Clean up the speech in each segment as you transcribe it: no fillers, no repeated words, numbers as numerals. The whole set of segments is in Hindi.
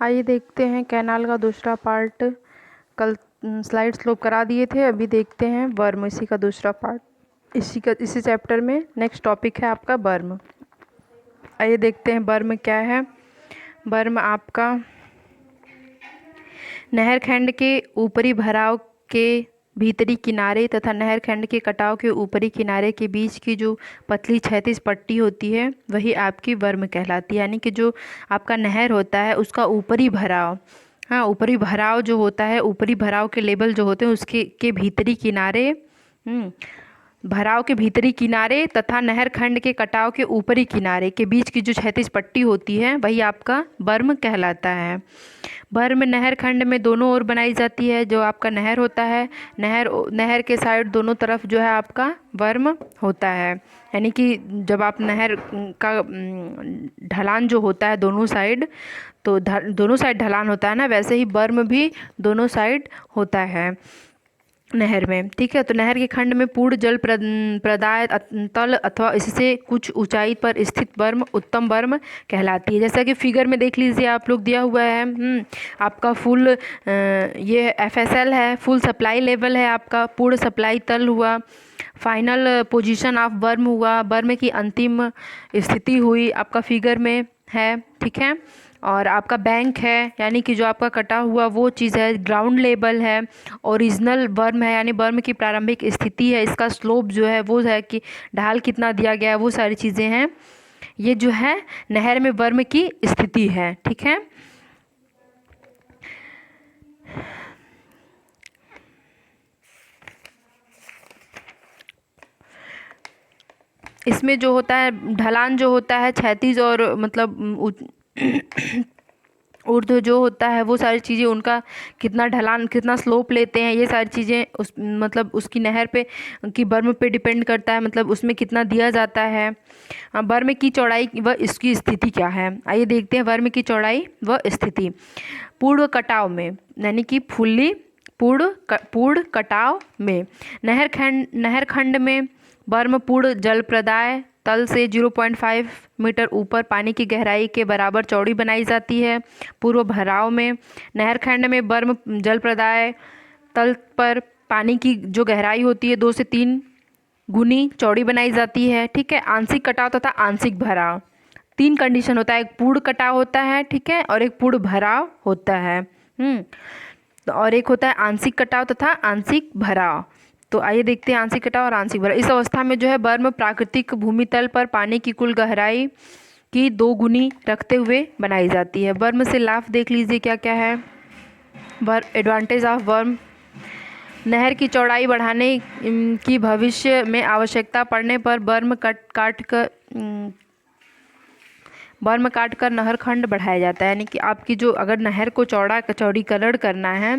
आइए देखते हैं कैनाल का दूसरा पार्ट। कल स्लाइड स्लोप करा दिए थे, अभी देखते हैं वर्म, इसी का दूसरा पार्ट। इसी चैप्टर में नेक्स्ट टॉपिक है आपका वर्म। आइए देखते हैं वर्म क्या है। वर्म आपका नहर खंड के ऊपरी भराव के भीतरी किनारे तथा नहर खंड के कटाव के ऊपरी किनारे के बीच की जो पतली क्षैतिज पट्टी होती है वही आपकी वर्म कहलाती है। यानी कि जो आपका नहर होता है उसका ऊपरी भराव, हाँ, ऊपरी भराव जो होता है, ऊपरी भराव के लेवल जो होते हैं उसके भीतरी किनारे, भराव के भीतरी किनारे तथा नहर खंड के कटाव के ऊपरी किनारे के बीच की जो क्षैतिज पट्टी होती है वही आपका वर्म कहलाता है। वर्म नहर खंड में दोनों ओर बनाई जाती है। जो आपका नहर होता है, नहर के साइड दोनों तरफ जो है आपका वर्म होता है। यानी कि जब आप नहर का ढलान जो होता है दोनों साइड, तो दोनों साइड ढलान होता है ना, वैसे ही वर्म भी दोनों साइड होता है नहर में। ठीक है, तो नहर के खंड में पूर्ण जल प्रदाय तल अथवा इससे कुछ ऊंचाई पर स्थित वर्म उत्तम वर्म कहलाती है। जैसा कि फिगर में देख लीजिए आप लोग, दिया हुआ है आपका फुल ये FSL है, फुल सप्लाई लेवल है, आपका पूर्ण सप्लाई तल हुआ, फाइनल पोजीशन ऑफ वर्म हुआ, वर्म की अंतिम स्थिति हुई, आपका फिगर में है। ठीक है, और आपका बैंक है, यानी कि जो आपका कटा हुआ वो चीज़ है, ग्राउंड लेवल है, ओरिजिनल वर्म है, यानी वर्म की प्रारंभिक स्थिति है, इसका स्लोप जो है वो है कि ढाल कितना दिया गया है, वो सारी चीज़ें हैं। ये जो है नहर में वर्म की स्थिति है। ठीक है, इसमें जो होता है ढलान जो होता है क्षैतिज और मतलब ऊर्ध्व जो होता है वो सारी चीज़ें, उनका कितना ढलान, कितना स्लोप लेते हैं, ये सारी चीज़ें उस मतलब उसकी नहर पे की वर्म पे डिपेंड करता है, मतलब उसमें कितना दिया जाता है। वर्म की चौड़ाई व इसकी स्थिति क्या है, आइए देखते हैं वर्म की चौड़ाई व स्थिति। पूर्व कटाव में, यानी कि फुल्ली पूर्ण कटाव में नहर खंड में वर्म पूर्ण जल प्रदाय तल से 0.5 मीटर ऊपर पानी की गहराई के बराबर चौड़ी बनाई जाती है। पूर्व भराव में नहर खंड में वर्म जल प्रदाय तल पर पानी की जो गहराई होती है 2 से 3 गुनी चौड़ी बनाई जाती है। ठीक है, आंशिक कटाव तथा आंशिक भराव, 3 कंडीशन होता है, एक पूर्ण कटाव होता है, ठीक है, और एक पूर्ण भराव होता है, और एक होता है आंशिक कटाव तथा आंशिक भराव। तो आइए देखते हैं आंशिक कटाव और आंशिक भराव। इस अवस्था में जो है वर्म प्राकृतिक भूमि तल पर पानी की कुल गहराई की 2 गुनी रखते हुए बनाई जाती है। वर्म से लाभ देख लीजिए क्या क्या है। एडवांटेज ऑफ वर्म, नहर की चौड़ाई बढ़ाने की भविष्य में आवश्यकता पड़ने पर वर्म काट कर नहर खंड बढ़ाया जाता है। यानी कि आपकी जो अगर नहर को चौड़ीकरण करना है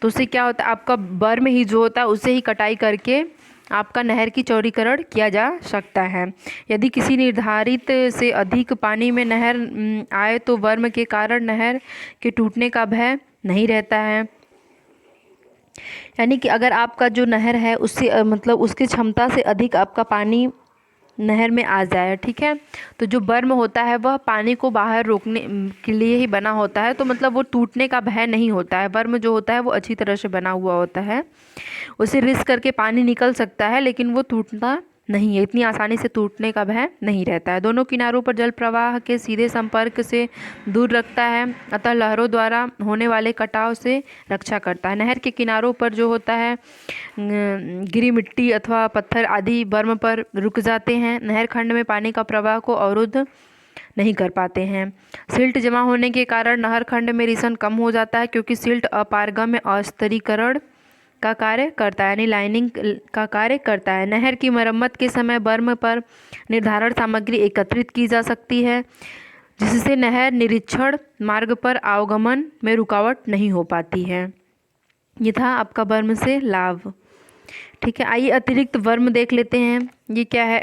तो उससे क्या होता है, आपका वर्म ही जो होता है उससे ही कटाई करके आपका नहर की चौड़ीकरण किया जा सकता है। यदि किसी निर्धारित से अधिक पानी में नहर आए तो वर्म के कारण नहर के टूटने का भय नहीं रहता है। यानी कि अगर आपका जो नहर है उससे मतलब उसकी क्षमता से अधिक आपका पानी नहर में आ जाए, ठीक है, तो जो वर्म होता है वह पानी को बाहर रोकने के लिए ही बना होता है, तो मतलब वो टूटने का भय नहीं होता है। वर्म जो होता है वो अच्छी तरह से बना हुआ होता है, उसे रिस्क करके पानी निकल सकता है लेकिन वो टूटता नहीं है, इतनी आसानी से टूटने का भय नहीं रहता है। दोनों किनारों पर जल प्रवाह के सीधे संपर्क से दूर रखता है, अतः लहरों द्वारा होने वाले कटाव से रक्षा करता है। नहर के किनारों पर जो होता है गिरी मिट्टी अथवा पत्थर आदि वर्म पर रुक जाते हैं, नहर खंड में पानी का प्रवाह को अवरुद्ध नहीं कर पाते हैं। सिल्ट जमा होने के कारण नहर खंड में रिसन कम हो जाता है, क्योंकि सिल्ट अपारगम्य अस्थिरीकरण का कार्य करता है, यानी लाइनिंग का कार्य करता है। नहर की मरम्मत के समय वर्म पर निर्धारण सामग्री एकत्रित की जा सकती है, जिससे नहर निरीक्षण मार्ग पर आवागमन में रुकावट नहीं हो पाती है। ये था आपका वर्म से लाभ। ठीक है, आइए अतिरिक्त वर्म देख लेते हैं। ये क्या है,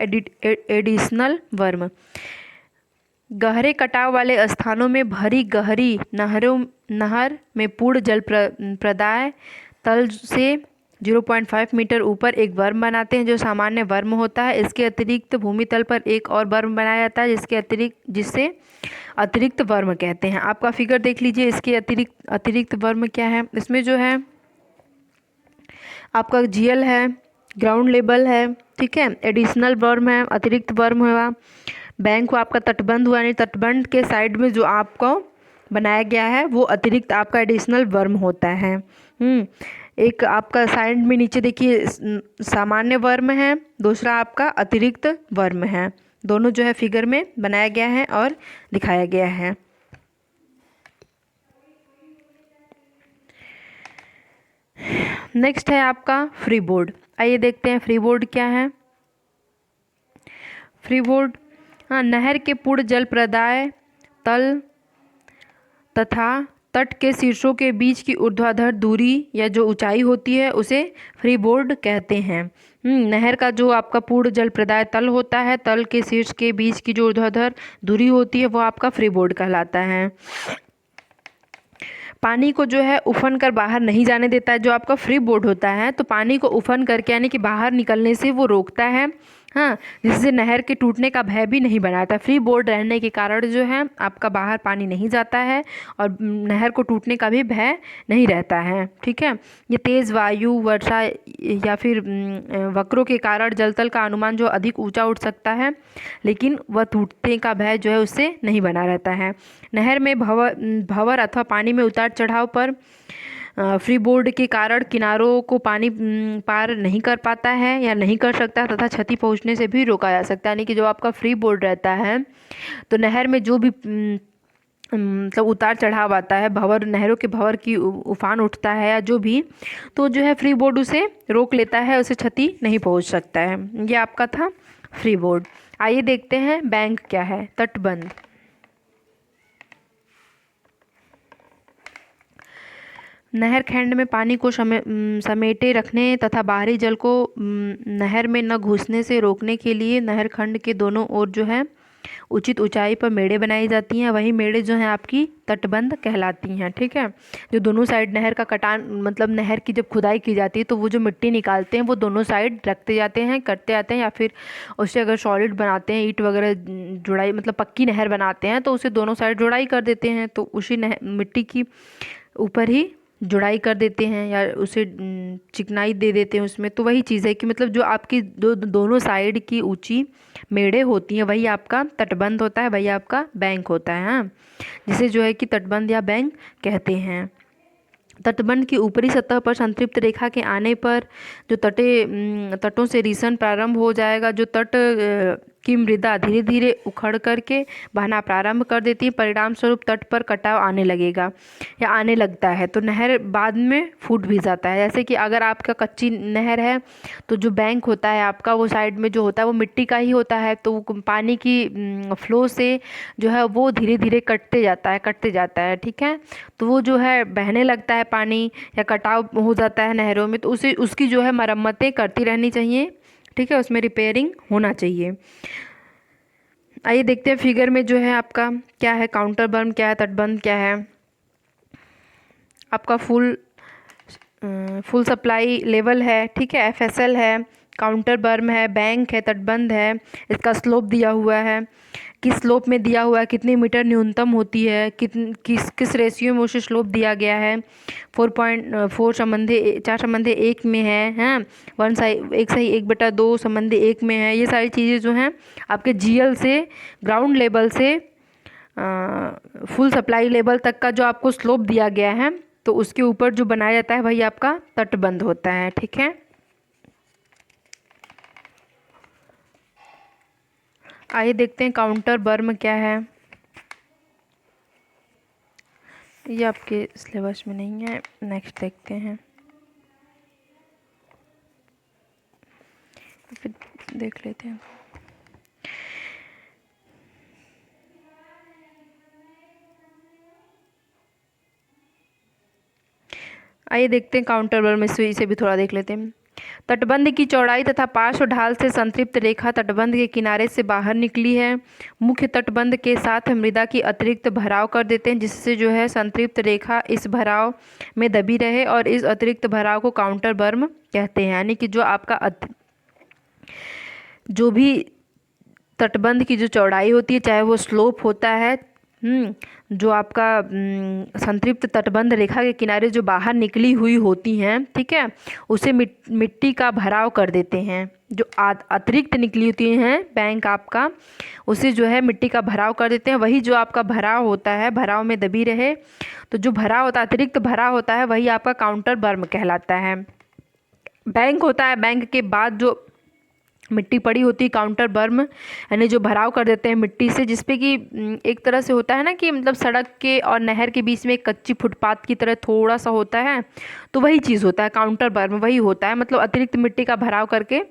एडिशनल वर्म। गहरे कटाव वाले स्थानों में भरी गहरी नहर में पूर्ण जल प्रदाय तल से 0.5 मीटर ऊपर एक वर्म बनाते हैं जो सामान्य वर्म होता है। इसके अतिरिक्त भूमि तल पर एक और वर्म बनाया जाता है जिसे अतिरिक्त वर्म कहते हैं। आपका फिगर देख लीजिए, इसके अतिरिक्त वर्म क्या है। इसमें जो है आपका जीएल है, ग्राउंड लेवल है, ठीक है, एडिशनल वर्म है, अतिरिक्त वर्म हुआ, बैंक हुआ, आपका तटबंध हुआ, यानी तटबंध के साइड में जो आपको बनाया गया है वो अतिरिक्त आपका एडिशनल वर्म होता है। एक आपका साइड में नीचे देखिए सामान्य वर्म है, दूसरा आपका अतिरिक्त वर्म है। दोनों जो है फिगर में बनाया गया है और दिखाया गया है। नेक्स्ट है आपका फ्री बोर्ड। आइए देखते हैं फ्री बोर्ड क्या है। फ्री बोर्ड, हाँ, नहर के पूर्ण जल प्रदाय तल तथा तट के शीर्षों के बीच की ऊर्ध्वाधर दूरी या जो ऊंचाई होती है उसे फ्री बोर्ड कहते हैं। नहर का जो आपका पूर्ण जल प्रदाय तल होता है, तल के शीर्ष के बीच की जो ऊर्ध्वाधर दूरी होती है वो आपका फ्री बोर्ड कहलाता है। पानी को जो है उफन कर बाहर नहीं जाने देता है। जो आपका फ्री बोर्ड होता है तो पानी को उफन करके यानी कि बाहर निकलने से वो रोकता है, हाँ, जिससे नहर के टूटने का भय भी नहीं बनाता। फ्री बोर्ड रहने के कारण जो है आपका बाहर पानी नहीं जाता है और नहर को टूटने का भी भय नहीं रहता है, ठीक है। ये तेज़ वायु, वर्षा या फिर वक्रों के कारण जलतल का अनुमान जो अधिक ऊंचा उठ सकता है, लेकिन वह टूटने का भय जो है उससे नहीं बना रहता है। नहर में भंवर अथवा पानी में उतार चढ़ाव पर फ्री बोर्ड के कारण किनारों को पानी पार नहीं कर पाता है या नहीं कर सकता तथा क्षति पहुंचने से भी रोका जा सकता है। यानी कि जो आपका फ्री बोर्ड रहता है तो नहर में जो भी मतलब उतार चढ़ाव आता है, भंवर, नहरों के भंवर की उफान उठता है या जो भी, तो जो है फ्री बोर्ड उसे रोक लेता है, उसे क्षति नहीं पहुंच सकता है। ये आपका था फ्री बोर्ड। आइए देखते हैं बैंक क्या है। तटबंध, नहर खंड में पानी को समेटे रखने तथा बाहरी जल को नहर में न घुसने से रोकने के लिए नहर खंड के दोनों ओर जो है उचित ऊंचाई पर मेड़े बनाई जाती हैं। वही मेड़े जो हैं आपकी तटबंध कहलाती हैं, ठीक है। जो दोनों साइड नहर का कटान, मतलब नहर की जब खुदाई की जाती है तो वो जो मिट्टी निकालते हैं वो दोनों साइड रखते जाते हैं, करते जाते हैं, या फिर उससे अगर सॉलिड बनाते हैं, ईंट वगैरह जुड़ाई, मतलब पक्की नहर बनाते हैं तो उसे दोनों साइड जुड़ाई कर देते हैं, तो उसी मिट्टी की ऊपर ही जुड़ाई कर देते हैं या उसे चिकनाई दे देते हैं उसमें। तो वही चीज़ है कि मतलब जो आपकी दोनों साइड की ऊंची मेड़े होती हैं वही आपका तटबंध होता है, वही आपका बैंक होता है, हाँ, जिसे जो है कि तटबंध या बैंक कहते हैं। तटबंध की ऊपरी सतह पर संतृप्त रेखा के आने पर जो तटों से रिसन प्रारंभ हो जाएगा। जो तट की मृदा धीरे धीरे उखड़ करके बहना प्रारंभ कर देती है, परिणाम स्वरूप तट पर कटाव आने लगेगा या आने लगता है, तो नहर बाद में फूट भी जाता है। जैसे कि अगर आपका कच्ची नहर है तो जो बैंक होता है आपका, वो साइड में जो होता है वो मिट्टी का ही होता है, तो पानी की फ्लो से जो है वो धीरे धीरे कटते जाता है, ठीक है। तो वो जो है बहने लगता है पानी या कटाव हो जाता है नहरों में, तो उसकी जो है मरम्मतें करती रहनी चाहिए, ठीक है, उसमें रिपेयरिंग होना चाहिए। आइए देखते हैं फिगर में जो है आपका क्या है, काउंटर बर्म क्या है, तटबंध क्या है। आपका फुल सप्लाई लेवल है, ठीक है, एफएसएल है, काउंटर बर्म है, बैंक है, तटबंध है। इसका स्लोप दिया हुआ है, किस स्लोप में दिया हुआ है, कितनी मीटर न्यूनतम होती है, किस रेशियो में उसे स्लोप दिया गया है, 4.4 संबंधी 4 संबंधी 1 में है, हैं 1:1 संबंधी 1 में है। ये सारी चीज़ें जो हैं आपके जीएल से, ग्राउंड लेवल से फुल सप्लाई लेवल तक का जो आपको स्लोप दिया गया है तो उसके ऊपर जो बनाया जाता है वही आपका तटबंध होता है, ठीक है। आइए देखते हैं काउंटर बर्म क्या है। ये आपके सिलेबस में नहीं है, नेक्स्ट देखते हैं, फिर देख लेते हैं। आइए देखते हैं काउंटर बर्म में, इसे भी थोड़ा देख लेते हैं। तटबंध की चौड़ाई तथा पार्श्व ढाल से संतृप्त रेखा तटबंध के किनारे से बाहर निकली है। मुख्य तटबंध के साथ मृदा की अतिरिक्त भराव कर देते हैं, जिससे जो है संतृप्त रेखा इस भराव में दबी रहे, और इस अतिरिक्त भराव को काउंटर बर्म कहते हैं। यानी कि जो आपका जो भी तटबंध की जो चौड़ाई होती है, चाहे वो स्लोप होता है, जो आपका संतृप्त तटबंध रेखा के किनारे जो बाहर निकली हुई होती हैं, ठीक है, उसे मिट्टी का भराव कर देते हैं। जो अतिरिक्त निकली होती हैं बैंक आपका, उसे जो है मिट्टी का भराव कर देते हैं। वही जो आपका भराव होता है, भराव में दबी रहे, तो जो भराव होता है, अतिरिक्त भराव होता है, वही आपका काउंटर बर्म कहलाता है। बैंक होता है, बैंक के बाद जो मिट्टी पड़ी होती है, काउंटर बर्म, यानी जो भराव कर देते हैं मिट्टी से, जिसपे कि एक तरह से होता है ना कि मतलब सड़क के और नहर के बीच में एक कच्ची फुटपाथ की तरह थोड़ा सा होता है, तो वही चीज़ होता है काउंटर बर्म, वही होता है। मतलब अतिरिक्त मिट्टी का भराव करके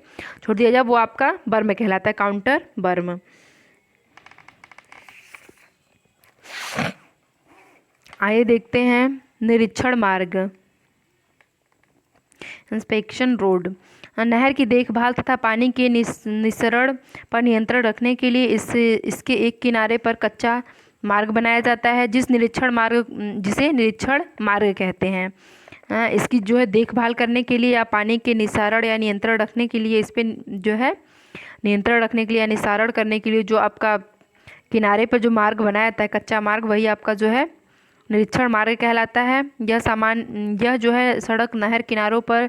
छोड़ दिया जाए, वो आपका बर्म कहलाता है, काउंटर बर्म। आइए देखते हैं निरीक्षण मार्ग, इंस्पेक्शन रोड। नहर की देखभाल तथा पानी के निस्सरण पर नियंत्रण रखने के लिए इसके एक किनारे पर कच्चा मार्ग बनाया जाता है, जिसे निरीक्षण मार्ग कहते हैं। इसकी जो है देखभाल करने के लिए या पानी के निस्सारण या नियंत्रण रखने के लिए, इस पर जो है नियंत्रण रखने के लिए या निस्सारण करने के लिए जो आपका किनारे पर जो मार्ग बनाया जाता है, कच्चा मार्ग, वही आपका जो है निरीक्षण मार्ग कहलाता है। यह जो है सड़क नहर किनारों पर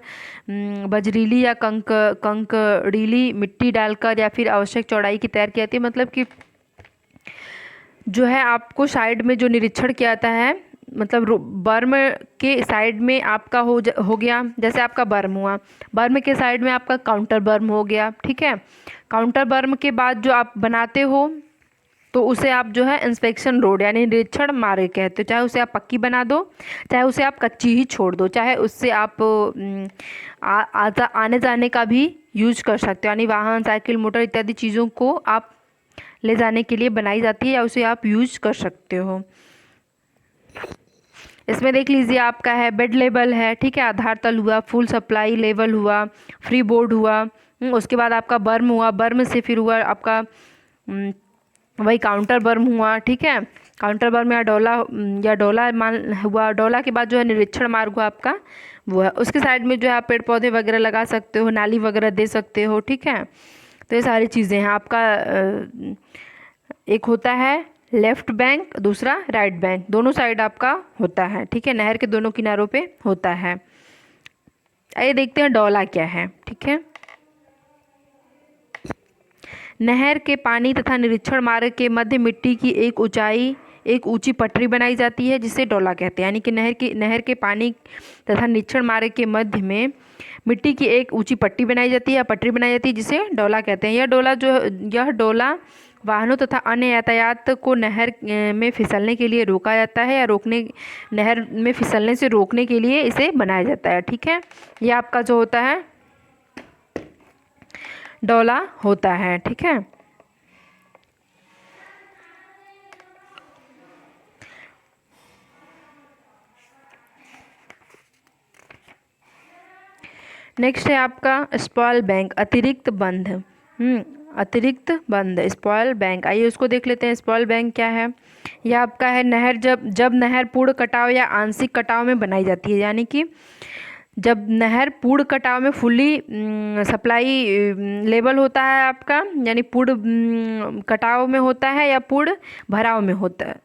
बजरीली या कंकरीली मिट्टी डालकर या फिर आवश्यक चौड़ाई की तैयार की जाती है। मतलब कि जो है आपको साइड में जो निरीक्षण किया जाता है, मतलब बर्म के साइड में आपका हो गया, जैसे आपका बर्म हुआ, बर्म के साइड में आपका काउंटर बर्म हो गया, ठीक है। काउंटर बर्म के बाद जो आप बनाते हो, तो उसे आप जो है इंस्पेक्शन रोड यानी निरीक्षण मार्ग कहते हो। चाहे उसे आप पक्की बना दो, चाहे उसे आप कच्ची ही छोड़ दो, चाहे उससे आप आने जाने का भी यूज कर सकते हो, यानी वाहन, साइकिल, मोटर इत्यादि चीज़ों को आप ले जाने के लिए बनाई जाती है, या उसे आप यूज कर सकते हो। इसमें देख लीजिए आपका है बेड लेवल है, ठीक है, आधार तल हुआ, फुल सप्लाई लेवल हुआ, फ्री बोर्ड हुआ, उसके बाद आपका बर्म हुआ, बर्म से फिर हुआ आपका वही काउंटर बर्म हुआ, ठीक है। काउंटर बर्म या डोला मान हुआ, डोला के बाद जो है निरीक्षण मार्ग हुआ आपका, वो है। उसके साइड में जो है आप पेड़ पौधे वगैरह लगा सकते हो, नाली वगैरह दे सकते हो, ठीक है। तो ये सारी चीज़ें हैं। आपका एक होता है लेफ्ट बैंक, दूसरा राइट बैंक, दोनों साइड आपका होता है, ठीक है, नहर के दोनों किनारों पे होता है। आइए देखते हैं डोला क्या है, ठीक है। नहर के पानी तथा निरीक्षण मार्ग के मध्य मिट्टी की एक ऊंची पटरी बनाई जाती है, जिसे डोला कहते हैं। यानी कि नहर के पानी तथा निरीक्षण मार्ग के मध्य में मिट्टी की एक ऊंची पट्टी बनाई जाती है या पटरी बनाई जाती है, जिसे डोला कहते हैं। यह डोला वाहनों तथा अन्य यातायात को नहर में फिसलने के लिए रोका जाता है, या नहर में फिसलने से रोकने के लिए इसे बनाया जाता है, ठीक है। यह आपका जो होता है डोला होता है, ठीक है। नेक्स्ट है आपका स्पॉइल बैंक, अतिरिक्त बंध। अतिरिक्त बंध, स्पॉइल बैंक। आइए उसको देख लेते हैं। स्पॉइल बैंक क्या है? यह आपका है नहर जब नहर पूर्ण कटाव या आंशिक कटाव में बनाई जाती है, यानी कि जब नहर पूर्ण कटाव में फुल्ली सप्लाई लेवल होता है आपका, यानी पूर्ण कटाव में होता है या पूर्ण भराव में होता है।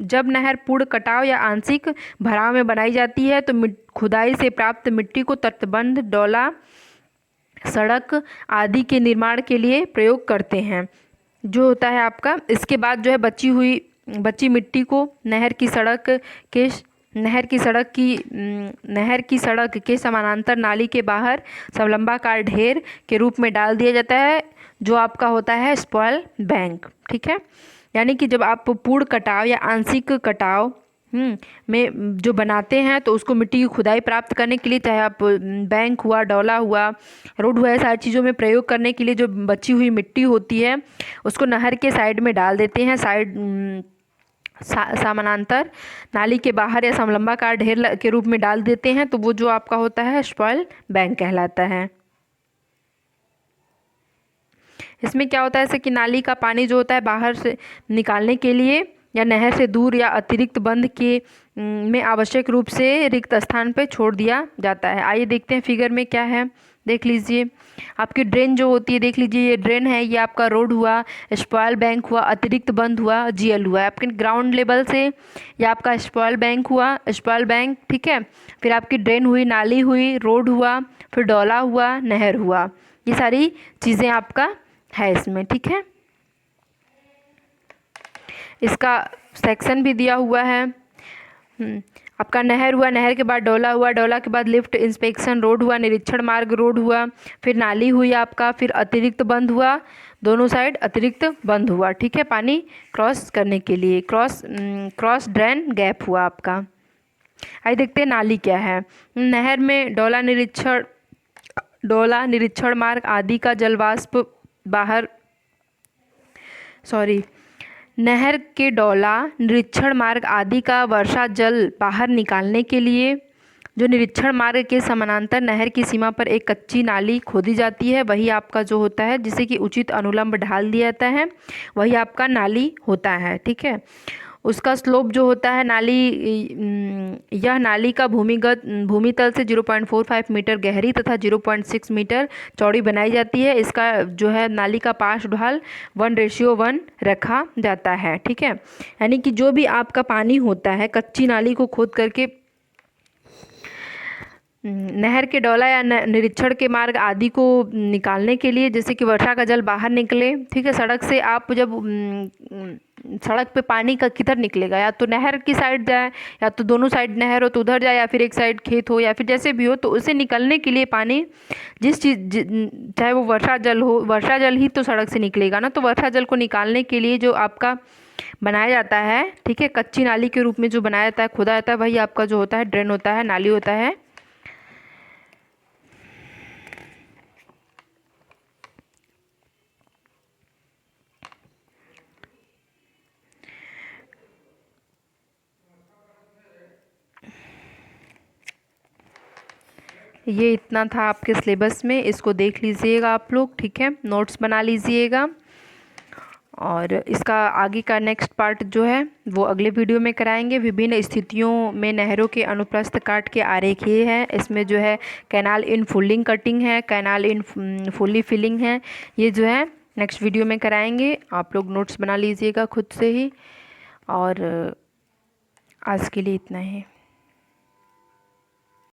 जब नहर पूर्ण कटाव या आंशिक भराव में बनाई जाती है, तो खुदाई से प्राप्त मिट्टी को तटबंध, डोला, सड़क आदि के निर्माण के लिए प्रयोग करते हैं, जो होता है आपका। इसके बाद जो है बची मिट्टी को नहर की सड़क के समानांतर नाली के बाहर समलंबाकार ढेर के रूप में डाल दिया जाता है, जो आपका होता है स्पॉइल बैंक, ठीक है। यानी कि जब आप पूर्ण कटाव या आंशिक कटाव में जो बनाते हैं, तो उसको मिट्टी की खुदाई प्राप्त करने के लिए, चाहे आप बैंक हुआ, डोला हुआ, रोड हुआ, सारी चीज़ों में प्रयोग करने के लिए जो बची हुई मिट्टी होती है, उसको नहर के साइड में डाल देते हैं, समानांतर नाली के बाहर या समलंबाकार ढेर के रूप में डाल देते हैं तो वो जो आपका होता है स्पॉइल बैंक कहलाता है। इसमें क्या होता है, जैसे कि नाली का पानी जो होता है बाहर से निकालने के लिए या नहर से दूर या अतिरिक्त बंध के में आवश्यक रूप से रिक्त स्थान पर छोड़ दिया जाता है। आइए देखते हैं फिगर में क्या है, देख लीजिए। आपकी ड्रेन जो होती है, देख लीजिए ये ड्रेन है, ये आपका रोड हुआ, स्पॉइल बैंक हुआ, अतिरिक्त बंध हुआ, जीएल हुआ। आपके ग्राउंड लेवल से ये आपका स्पॉइल बैंक हुआ, स्पॉइल बैंक, ठीक है। फिर आपकी ड्रेन हुई, नाली हुई, रोड हुआ, फिर डोला हुआ, नहर हुआ। ये सारी चीज़ें आपका है इसमें, ठीक है। इसका सेक्शन भी दिया हुआ है। आपका नहर हुआ, नहर के बाद डोला हुआ, डोला के बाद लिफ्ट इंस्पेक्शन रोड हुआ, निरीक्षण मार्ग रोड हुआ, फिर नाली हुई आपका, फिर अतिरिक्त बंद हुआ, दोनों साइड अतिरिक्त बंद हुआ, ठीक है, पानी क्रॉस करने के लिए, क्रॉस ड्रेन गैप हुआ आपका। आइए देखते हैं नाली क्या है। नहर में डोला, निरीक्षण मार्ग आदि का जलवाष्प बाहर, नहर के डोला, निरीक्षण मार्ग आदि का वर्षा जल बाहर निकालने के लिए जो निरीक्षण मार्ग के समानांतर नहर की सीमा पर एक कच्ची नाली खोदी जाती है, वही आपका जो होता है, जिसे कि उचित अनुलंब ढाल दिया जाता है, वही आपका नाली होता है, ठीक है। उसका स्लोप जो होता है नाली, यह नाली का भूमितल से 0.45 मीटर गहरी तथा 0.6 मीटर चौड़ी बनाई जाती है। इसका जो है नाली का पार्श्व ढाल 1:1 रखा जाता है, ठीक है। यानी कि जो भी आपका पानी होता है कच्ची नाली को खोद करके नहर के डोला या निरीक्षण के मार्ग आदि को निकालने के लिए, जैसे कि वर्षा का जल बाहर निकले, ठीक है। सड़क से आप जब सड़क पे पानी का किधर निकलेगा, या तो नहर की साइड जाए, या तो दोनों साइड नहर हो तो उधर जाए, या फिर एक साइड खेत हो, या फिर जैसे भी हो, तो उसे निकलने के लिए पानी जिस चीज़, चाहे वो वर्षा जल हो, वर्षा जल ही तो सड़क से निकलेगा ना, तो वर्षा जल को निकालने के लिए जो आपका बनाया जाता है, ठीक है, कच्ची नाली के रूप में जो बनाया जाता है, खोदा जाता है, वही आपका जो होता है ड्रेन होता है, नाली होता है। ये इतना था आपके सिलेबस में, इसको देख लीजिएगा आप लोग, ठीक है, नोट्स बना लीजिएगा। और इसका आगे का नेक्स्ट पार्ट जो है वो अगले वीडियो में कराएंगे। विभिन्न स्थितियों में नहरों के अनुप्रस्थ काट के आरेख ये है। इसमें जो है कैनाल इन फुलिंग कटिंग है, कैनाल इन फुली फिलिंग है, ये जो है नेक्स्ट वीडियो में कराएंगे। आप लोग नोट्स बना लीजिएगा खुद से ही। और आज के लिए इतना ही।